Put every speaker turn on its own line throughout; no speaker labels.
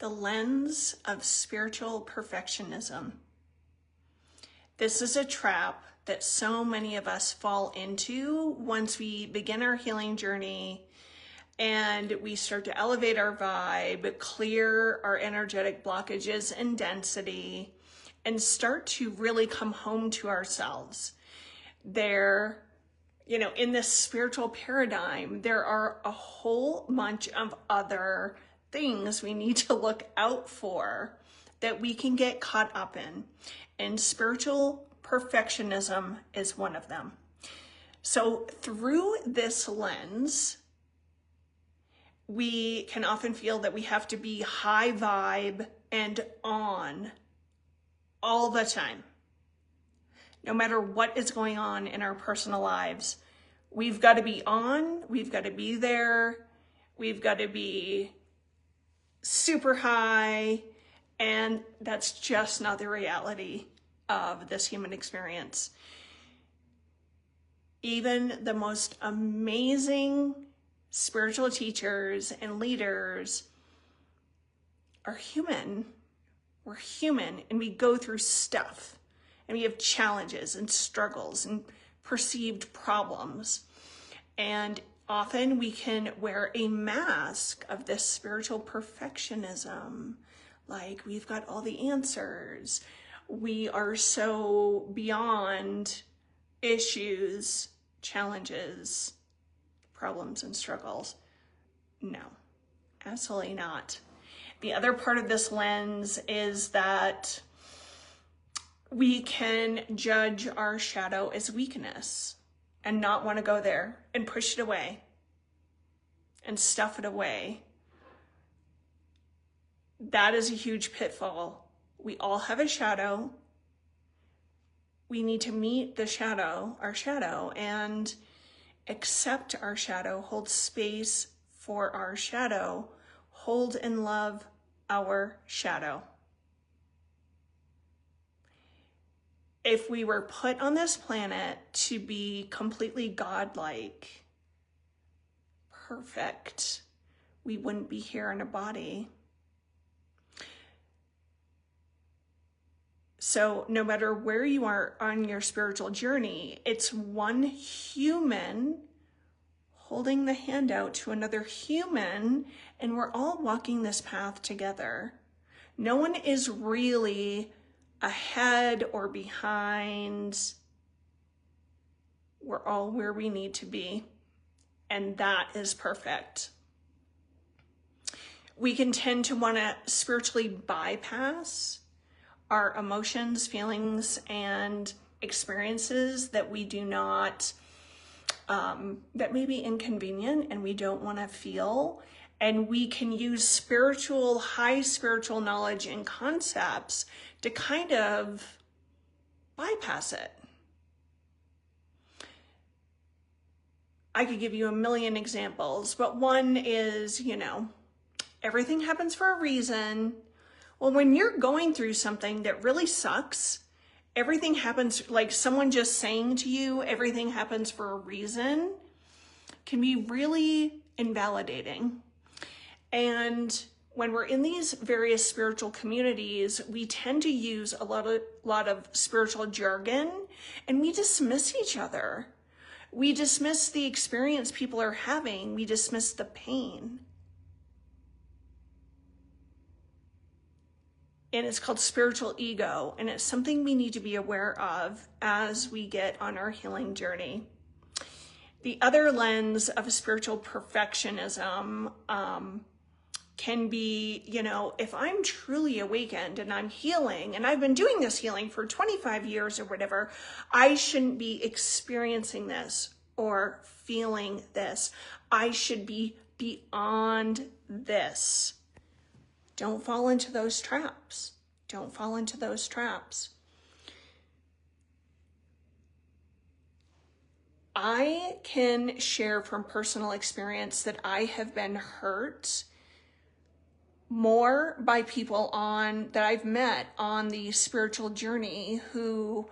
the lens of spiritual perfectionism. This is a trap that so many of us fall into once we begin our healing journey and we start to elevate our vibe, clear our energetic blockages and density, and start to really come home to ourselves. In this spiritual paradigm, there are a whole bunch of other things we need to look out for that we can get caught up in. And spiritual perfectionism is one of them. So through this lens, we can often feel that we have to be high vibe and on all the time. No matter what is going on in our personal lives, we've got to be on, we've got to be there, we've got to be super high, and that's just not the reality of this human experience. Even the most amazing spiritual teachers and leaders are human. We're human, and we go through stuff, and we have challenges and struggles and perceived problems. And often we can wear a mask of this spiritual perfectionism, like we've got all the answers. We are so beyond issues, challenges, problems, and struggles. No, absolutely not. The other part of this lens is that we can judge our shadow as weakness and not want to go there and push it away and stuff it away. That is a huge pitfall. We all have a shadow. We need to meet the shadow, our shadow, and accept our shadow, hold space for our shadow, hold and love our shadow. If we were put on this planet to be completely godlike, perfect, we wouldn't be here in a body. So no matter where you are on your spiritual journey, it's one human holding the hand out to another human, and we're all walking this path together. No one is really ahead or behind. We're all where we need to be, and that is perfect. We can tend to want to spiritually bypass our emotions, feelings, and experiences that we do not, that may be inconvenient and we don't want to feel. And we can use high spiritual knowledge and concepts to kind of bypass it. I could give you a million examples, but one is, everything happens for a reason. Well, when you're going through something that really sucks, everything happens, like someone just saying to you, everything happens for a reason, can be really invalidating. And when we're in these various spiritual communities, we tend to use a lot of spiritual jargon, and we dismiss each other. We dismiss the experience people are having. We dismiss the pain. And it's called spiritual ego, and it's something we need to be aware of as we get on our healing journey. The other lens of spiritual perfectionism can be, if I'm truly awakened and I'm healing, and I've been doing this healing for 25 years or whatever, I shouldn't be experiencing this or feeling this. I should be beyond this. Don't fall into those traps. Don't fall into those traps. I can share from personal experience that I have been hurt more by people that I've met on the spiritual journey who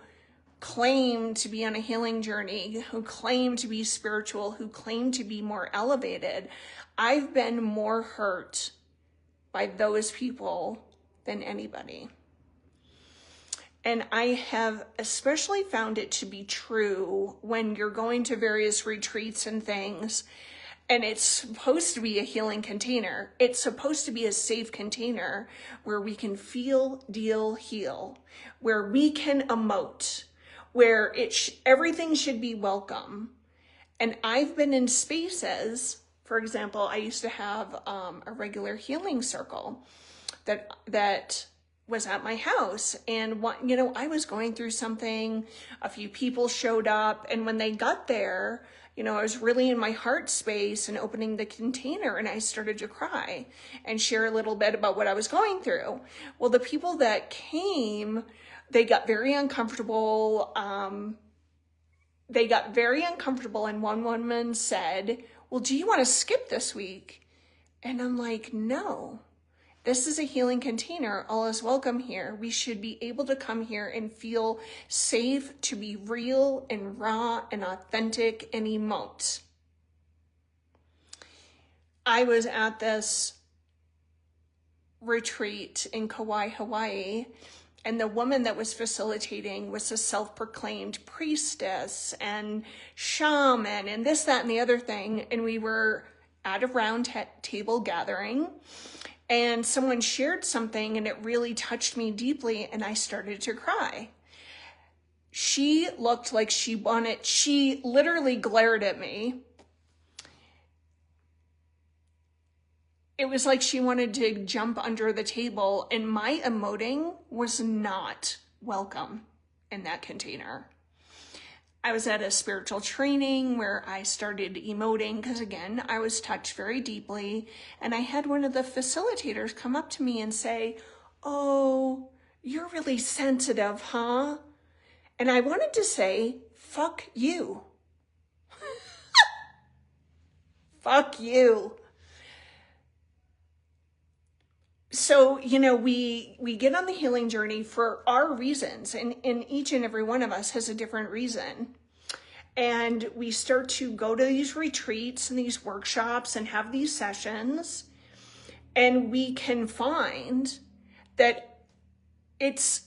claim to be on a healing journey, who claim to be spiritual, who claim to be more elevated. I've been more hurt by those people than anybody. And I have especially found it to be true when you're going to various retreats and things, and it's supposed to be a healing container. It's supposed to be a safe container where we can feel, deal, heal, where we can emote, where everything should be welcome. And I've been in spaces, for example, I used to have a regular healing circle that was at my house, and I was going through something, a few people showed up, and when they got there, I was really in my heart space and opening the container, and I started to cry and share a little bit about what I was going through. Well, the people that came, they got very uncomfortable. And one woman said, well, do you want to skip this week? And I'm like, no. This is a healing container. All is welcome here. We should be able to come here and feel safe to be real and raw and authentic and emote. I was at this retreat in Kauai, Hawaii, and the woman that was facilitating was a self-proclaimed priestess and shaman and this, that, and the other thing. And we were at a round table gathering, and someone shared something and it really touched me deeply, and I started to cry. She looked like she literally glared at me. It was like she wanted to jump under the table, and my emoting was not welcome in that container. I was at a spiritual training where I started emoting because, again, I was touched very deeply, and I had one of the facilitators come up to me and say, oh, you're really sensitive, huh? And I wanted to say, fuck you. Fuck you. So, we get on the healing journey for our reasons, and each and every one of us has a different reason. And we start to go to these retreats and these workshops and have these sessions, and we can find that it's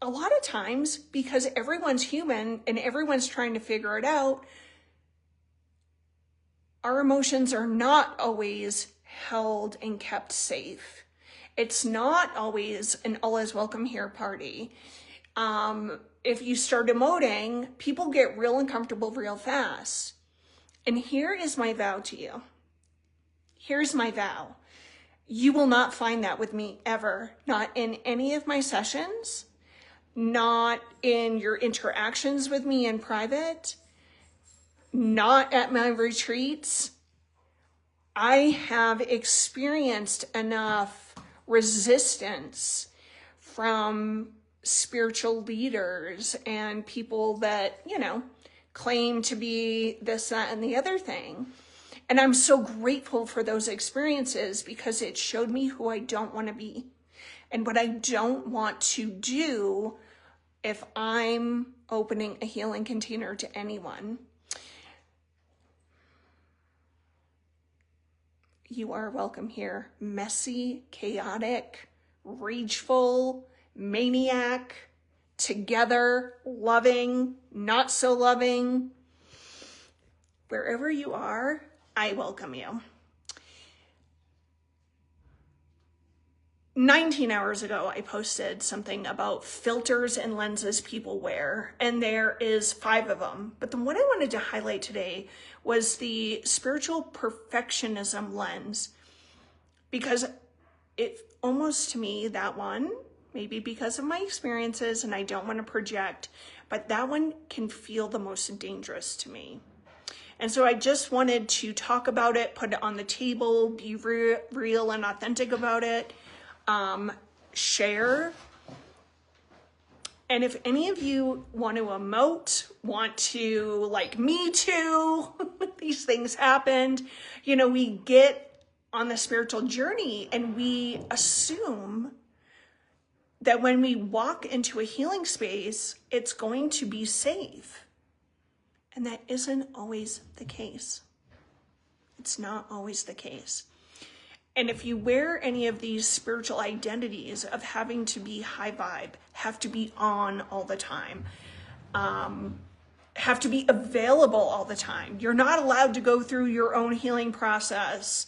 a lot of times because everyone's human and everyone's trying to figure it out. Our emotions are not always held and kept safe. It's not always an all is welcome here party. If you start emoting, people get real uncomfortable real fast. And here is my vow to you. Here's my vow. You will not find that with me ever. Not in any of my sessions, not in your interactions with me in private, not at my retreats. I have experienced enough resistance from spiritual leaders and people that, claim to be this, that, and the other thing. And I'm so grateful for those experiences because it showed me who I don't want to be and what I don't want to do if I'm opening a healing container to anyone. You are welcome here. Messy, chaotic, rageful, maniac, together, loving, not so loving. Wherever you are, I welcome you. 19 hours ago, I posted something about filters and lenses people wear, and there is 5 of them. But the one I wanted to highlight today was the spiritual perfectionism lens, because it almost, to me, that one, maybe because of my experiences and I don't want to project, but that one can feel the most dangerous to me. And so I just wanted to talk about it, put it on the table, be real and authentic about it. Share. And if any of you want to emote, want to like me too, these things happened, we get on the spiritual journey and we assume that when we walk into a healing space, it's going to be safe. And that isn't always the case. It's not always the case. And if you wear any of these spiritual identities of having to be high vibe, have to be on all the time, have to be available all the time, you're not allowed to go through your own healing process,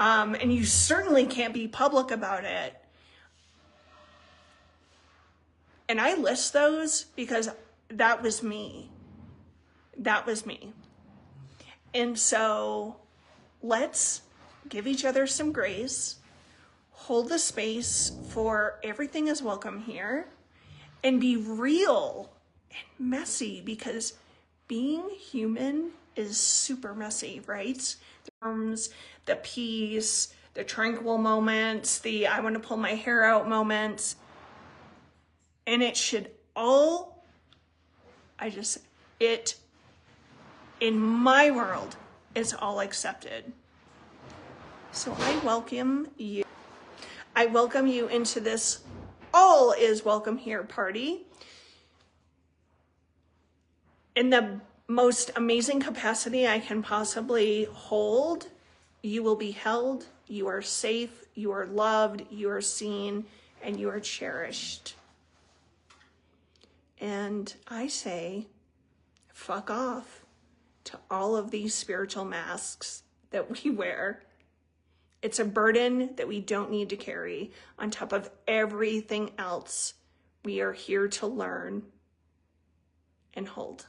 and you certainly can't be public about it. And I list those because that was me. That was me. And so let's give each other some grace, hold the space for everything is welcome here, and be real and messy, because being human is super messy, right? The peace, the tranquil moments, the I want to pull my hair out moments. And it should all, in my world, it's all accepted. So I welcome you. I welcome you into this all is welcome here party in the most amazing capacity I can possibly hold. You will be held, you are safe, you are loved, you are seen, and you are cherished. And I say, fuck off to all of these spiritual masks that we wear. It's a burden that we don't need to carry on top of everything else we are here to learn and hold.